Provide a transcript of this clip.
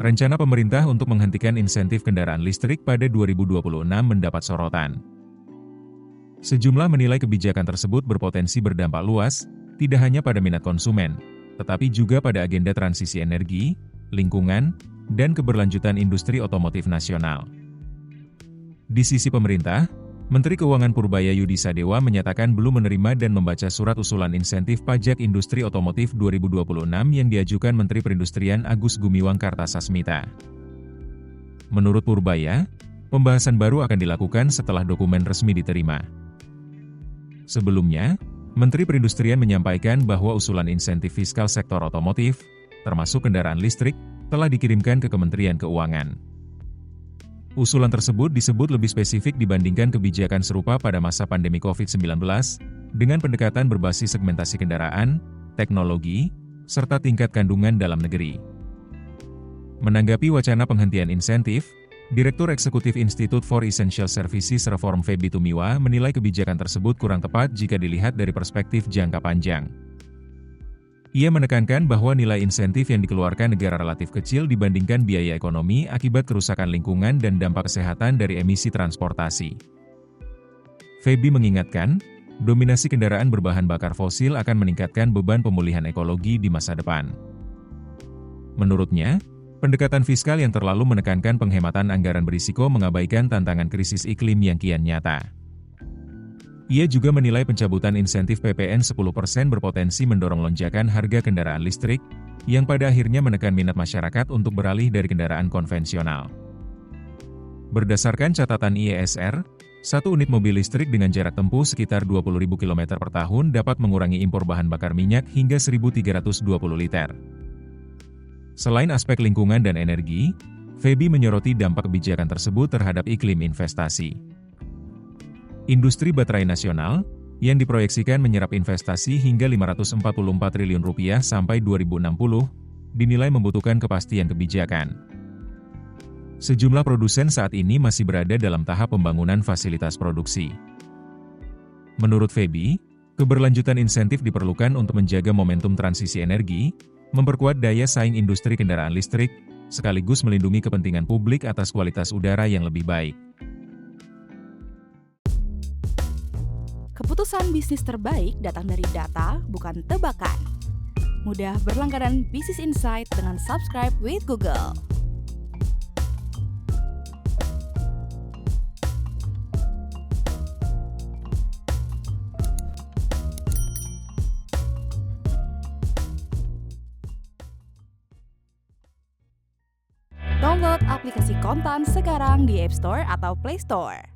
Rencana pemerintah untuk menghentikan insentif kendaraan listrik pada 2026 mendapat sorotan. Sejumlah menilai kebijakan tersebut berpotensi berdampak luas, tidak hanya pada minat konsumen, tetapi juga pada agenda transisi energi, lingkungan, dan keberlanjutan industri otomotif nasional. Di sisi pemerintah, Menteri Keuangan Purbaya Sadewa menyatakan belum menerima dan membaca surat usulan insentif pajak industri otomotif 2026 yang diajukan Menteri Perindustrian Agus Gumiwang Kartasasmita. Menurut Purbaya, pembahasan baru akan dilakukan setelah dokumen resmi diterima. Sebelumnya, Menteri Perindustrian menyampaikan bahwa usulan insentif fiskal sektor otomotif, termasuk kendaraan listrik, telah dikirimkan ke Kementerian Keuangan. Usulan tersebut disebut lebih spesifik dibandingkan kebijakan serupa pada masa pandemi COVID-19, dengan pendekatan berbasis segmentasi kendaraan, teknologi, serta tingkat kandungan dalam negeri. Menanggapi wacana penghentian insentif, Direktur Eksekutif Institute for Essential Services Reform Feby Tumiwa menilai kebijakan tersebut kurang tepat jika dilihat dari perspektif jangka panjang. Ia menekankan bahwa nilai insentif yang dikeluarkan negara relatif kecil dibandingkan biaya ekonomi akibat kerusakan lingkungan dan dampak kesehatan dari emisi transportasi. Feby mengingatkan, dominasi kendaraan berbahan bakar fosil akan meningkatkan beban pemulihan ekologi di masa depan. Menurutnya, pendekatan fiskal yang terlalu menekankan penghematan anggaran berisiko mengabaikan tantangan krisis iklim yang kian nyata. Ia juga menilai pencabutan insentif PPN 10% berpotensi mendorong lonjakan harga kendaraan listrik, yang pada akhirnya menekan minat masyarakat untuk beralih dari kendaraan konvensional. Berdasarkan catatan IESR, satu unit mobil listrik dengan jarak tempuh sekitar 20.000 km per tahun dapat mengurangi impor bahan bakar minyak hingga 1.320 liter. Selain aspek lingkungan dan energi, Feby menyoroti dampak kebijakan tersebut terhadap iklim investasi. Industri baterai nasional, yang diproyeksikan menyerap investasi hingga Rp544 triliun sampai 2060, dinilai membutuhkan kepastian kebijakan. Sejumlah produsen saat ini masih berada dalam tahap pembangunan fasilitas produksi. Menurut Feby, keberlanjutan insentif diperlukan untuk menjaga momentum transisi energi, memperkuat daya saing industri kendaraan listrik, sekaligus melindungi kepentingan publik atas kualitas udara yang lebih baik. Keputusan bisnis terbaik datang dari data, bukan tebakan. Mudah berlangganan Business Insight dengan subscribe with Google. Download aplikasi Kontan sekarang di App Store atau Play Store.